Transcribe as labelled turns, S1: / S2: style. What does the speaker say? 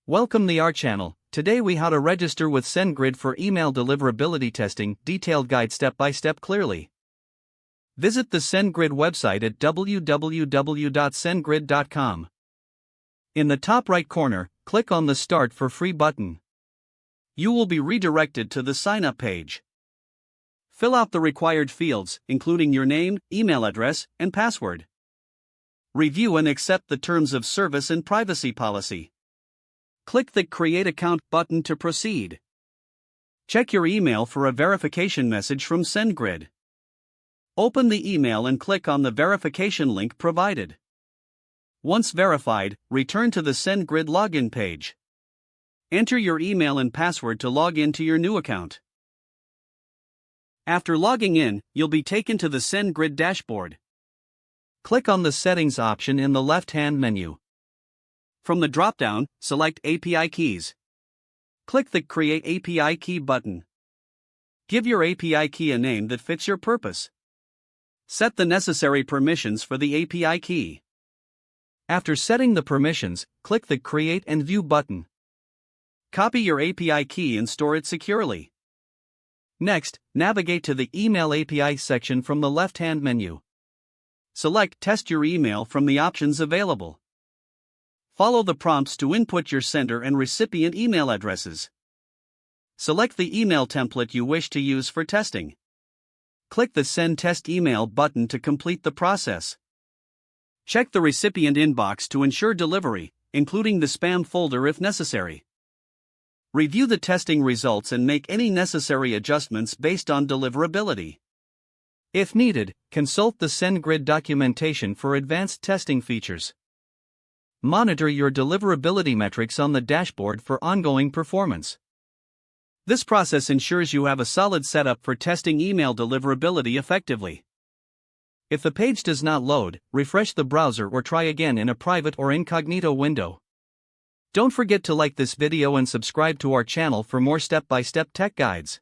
S1: Welcome to our channel. Today we how to register with SendGrid for email deliverability testing, detailed guide step by step clearly. Visit the SendGrid website at www.sendgrid.com. In the top right corner, click on the Start for Free button. You will be redirected to the sign up page. Fill out the required fields, including your name, email address, and password. Review and accept the terms of service and privacy policy. Click the Create Account button to proceed. Check your email for a verification message from SendGrid. Open the email and click on the verification link provided. Once verified, return to the SendGrid login page. Enter your email and password to log into your new account. After logging in, you'll be taken to the SendGrid dashboard. Click on the Settings option in the left-hand menu. From the drop-down, select API Keys. Click the Create API Key button. Give your API key a name that fits your purpose. Set the necessary permissions for the API key. After setting the permissions, click the Create and View button. Copy your API key and store it securely. Next, navigate to the Email API section from the left-hand menu. Select Test your email from the options available. Follow the prompts to input your sender and recipient email addresses. Select the email template you wish to use for testing. Click the Send Test Email button to complete the process. Check the recipient inbox to ensure delivery, including the spam folder if necessary. Review the testing results and make any necessary adjustments based on deliverability. If needed, consult the SendGrid documentation for advanced testing features. Monitor your deliverability metrics on the dashboard for ongoing performance. This process ensures you have a solid setup for testing email deliverability effectively. If the page does not load, refresh the browser or try again in a private or incognito window. Don't forget to like this video and subscribe to our channel for more step-by-step tech guides.